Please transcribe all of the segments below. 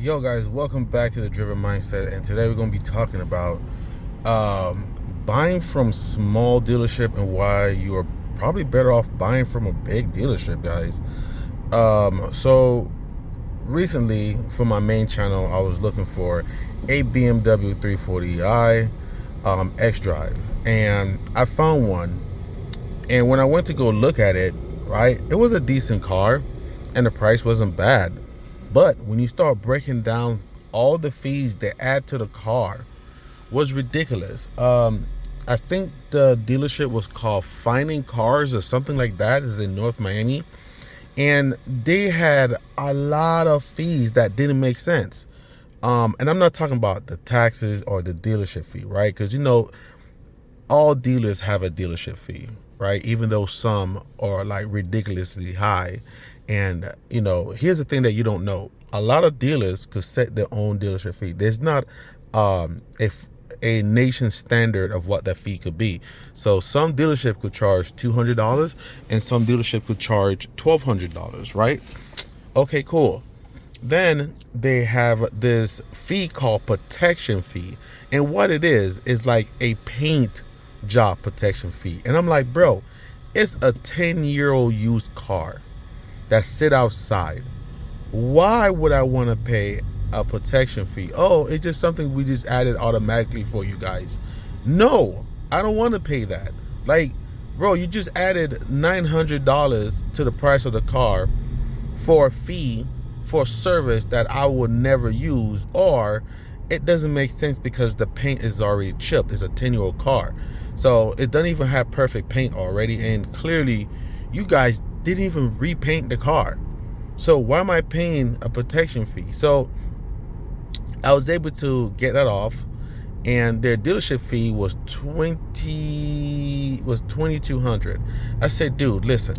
Yo guys, welcome back to the Driven Mindset, and today we're going to be talking about buying from small dealership and why you are probably better off buying from a big dealership, guys. So recently for my main channel, I was looking for a BMW 340i X-Drive, and I found one. And when I went to go look at it, right, it was a decent car and the price wasn't bad. But when you start breaking down all the fees they add to the car was ridiculous. I think the dealership was called Finding Cars or something like that. It's in North Miami. And they had a lot of fees that didn't make sense. And I'm not talking about the taxes or the dealership fee, right? Because all dealers have a dealership fee, right? Even though some are like ridiculously high. And here's the thing that you don't know: a lot of dealers could set their own dealership fee. There's not if a nation standard of what that fee could be. So some dealership could charge $200 and some dealership could charge $1,200, right? Okay, cool. Then they have this fee called protection fee, and what it is like a paint job protection fee. And I'm like, bro, it's a 10-year-old used car that sit outside. Why would I want to pay a protection fee? Oh, it's just something we just added automatically for you guys. No, I don't want to pay that. Like, bro, you just added $900 to the price of the car for a fee for a service that I would never use, or it doesn't make sense because the paint is already chipped. It's a 10-year-old car. So it doesn't even have perfect paint already, and clearly you guys didn't even repaint the car. So why am I paying a protection fee? So I was able to get that off, and their dealership fee was $2,200. I said, dude, listen.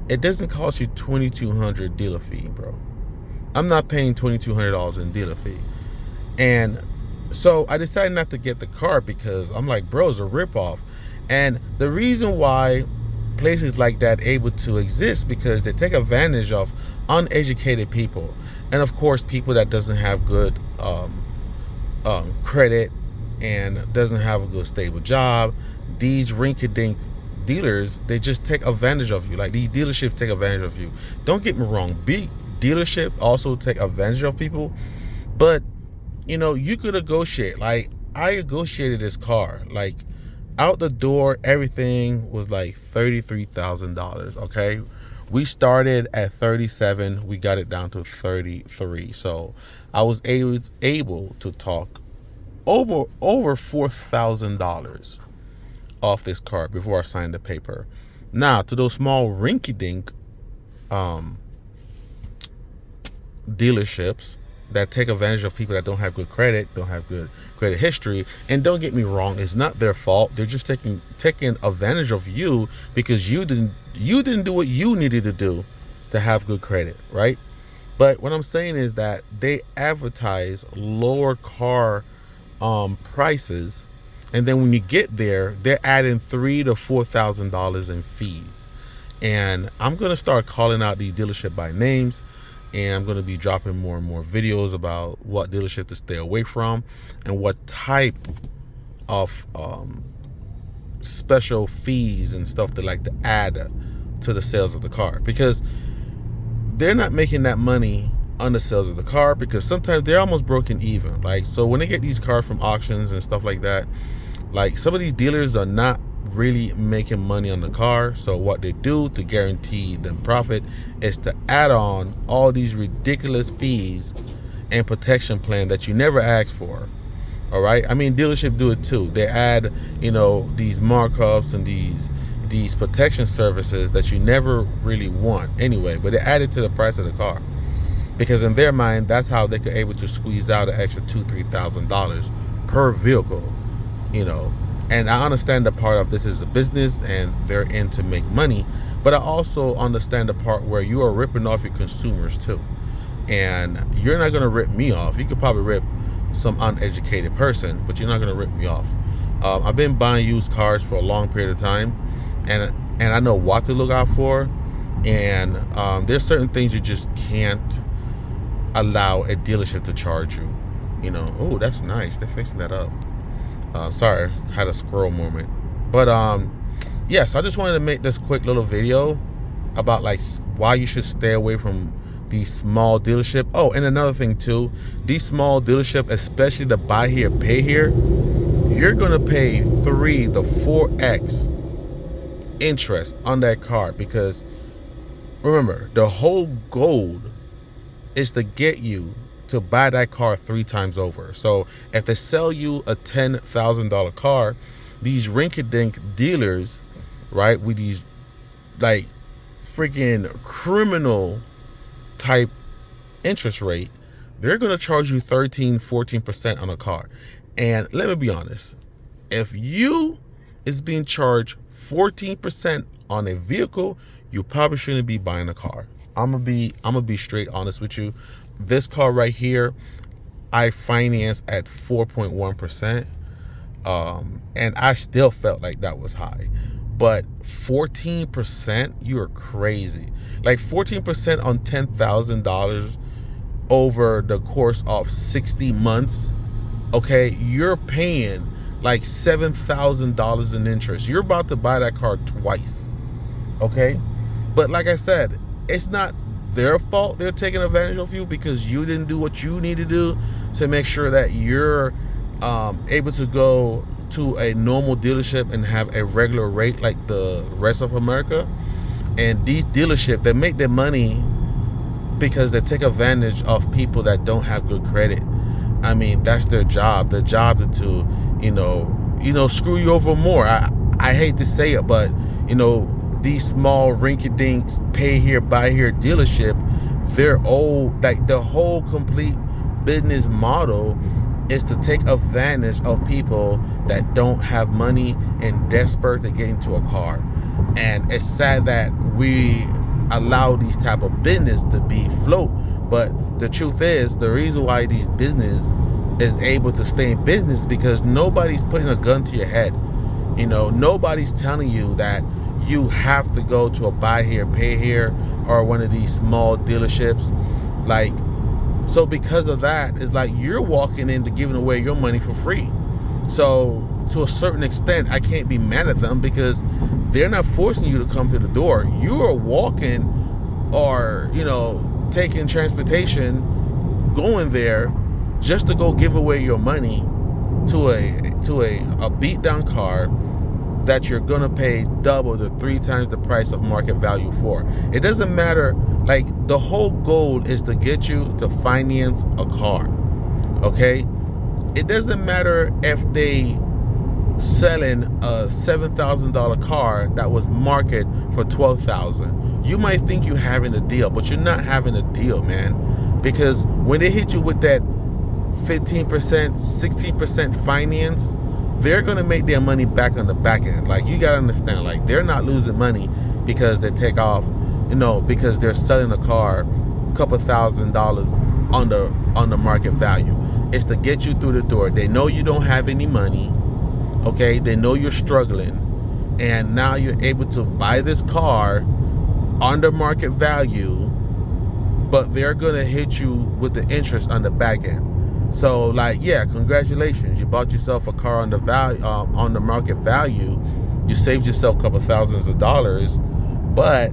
It doesn't cost you $2,200 dealer fee, bro. I'm not paying $2,200 in dealer fee. And so I decided not to get the car because I'm like, bro, it's a ripoff. And the reason why places like that able to exist because they take advantage of uneducated people, and of course people that doesn't have good credit and doesn't have a good stable job. These rinky-dink dealers, they just take advantage of you. Like, these dealerships take advantage of you. Don't get me wrong, big dealership also take advantage of people, but you could negotiate. Like, I negotiated this car, like, out the door, everything was like $33,000. Okay, we started at 37, we got it down to 33. So I was able to talk over $4,000 off this car before I signed the paper. Now, to those small rinky-dink dealerships that take advantage of people that don't have good credit, don't have good credit history, and don't get me wrong, it's not their fault. They're just taking advantage of you because you didn't do what you needed to do to have good credit, right? But what I'm saying is that they advertise lower car prices, and then when you get there, they're adding $3,000 to $4,000 in fees. And I'm gonna start calling out these dealerships by names, and I'm going to be dropping more and more videos about what dealership to stay away from and what type of special fees and stuff they like to add to the sales of the car, because they're not making that money on the sales of the car, because sometimes they're almost broken even. Like, so when they get these cars from auctions and stuff like that, like, some of these dealers are not really making money on the car. So what they do to guarantee them profit is to add on all these ridiculous fees and protection plan that you never asked for. All right, I mean, dealership do it too. They add these markups and these protection services that you never really want anyway, but they add it to the price of the car, because in their mind, that's how they could able to squeeze out an extra $2,000-$3,000 per vehicle. And I understand the part of this is a business and they're in to make money, but I also understand the part where you are ripping off your consumers too. And you're not going to rip me off. You could probably rip some uneducated person, but you're not going to rip me off. I've been buying used cars for a long period of time, and I know what to look out for. And there's certain things you just can't allow a dealership to charge you. You know, oh, that's nice. They're fixing that up. Sorry, had a squirrel moment. But yes, I just wanted to make this quick little video about like why you should stay away from these small dealership. Oh, and another thing too, these small dealership, especially the buy here, pay here, you're gonna pay 3 to 4x interest on that car, because remember, the whole goal is to get you to buy that car 3 times over. So if they sell you a $10,000 car, these rink-a-dink dealers, right, with these like freaking criminal type interest rate, they're going to charge you 13-14% on a car. And let me be honest, if you is being charged 14% on a vehicle, you probably shouldn't be buying a car. I'm gonna be straight honest with you. This car right here, I financed at 4.1%, and I still felt like that was high. But 14%, you're crazy. Like 14% on $10,000 over the course of 60 months. Okay, you're paying like $7,000 in interest. You're about to buy that car twice. Okay, but like I said, it's not their fault they're taking advantage of you, because you didn't do what you need to do to make sure that you're able to go to a normal dealership and have a regular rate like the rest of America. And these dealerships, they make their money because they take advantage of people that don't have good credit. I mean, that's their job. Their job is to, you know, screw you over more. I hate to say it, but you know, these small rinky-dinks pay here, buy here dealership, they're old. Like the whole complete business model is to take advantage of people that don't have money and desperate to get into a car. And it's sad that we allow these type of business to be float. But the truth is, the reason why these business is able to stay in business, because nobody's putting a gun to your head. You know, nobody's telling you that you have to go to a buy here, pay here, or one of these small dealerships. Like, so because of that, it's like you're walking into giving away your money for free. So to a certain extent, I can't be mad at them, because they're not forcing you to come to the door. You are walking, or, you know, taking transportation, going there just to go give away your money to a beat down car that you're gonna pay double to 3 times the price of market value for. It doesn't matter. Like, the whole goal is to get you to finance a car. Okay, it doesn't matter if they selling a $7,000 car that was marketed for $12,000. You might think you're having a deal, but you're not having a deal, man. Because when they hit you with that 15%, 16% finance, they're gonna make their money back on the back end. Like, you gotta understand, like, they're not losing money because they take off, you know, because they're selling a car a couple $1,000s on the market value. It's to get you through the door. They know you don't have any money. Okay, they know you're struggling, and now you're able to buy this car under market value, but they're gonna hit you with the interest on the back end. So, like, yeah, congratulations, you bought yourself a car on the value, on the market value. You saved yourself a couple thousands of dollars, but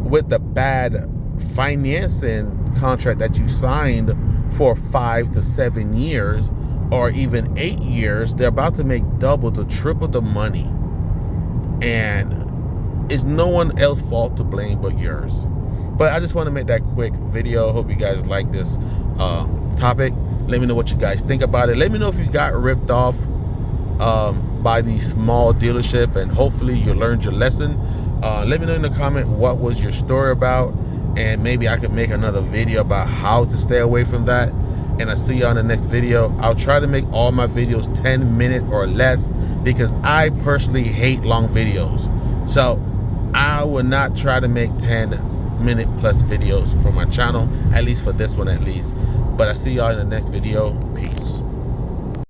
with the bad financing contract that you signed for 5 to 7 years, or even 8 years, they're about to make double to triple the money. And it's no one else's fault to blame but yours. But I just want to make that quick video. Hope you guys like this topic. Let me know what you guys think about it. Let me know if you got ripped off by the small dealership, and hopefully you learned your lesson. Let me know in the comment what was your story about, and maybe I could make another video about how to stay away from that. And I'll see you on the next video. I'll try to make all my videos 10 minutes or less, because I personally hate long videos. So I will not try to make 10-minute plus videos for my channel, at least for this one at least. But I'll see y'all in the next video. Peace.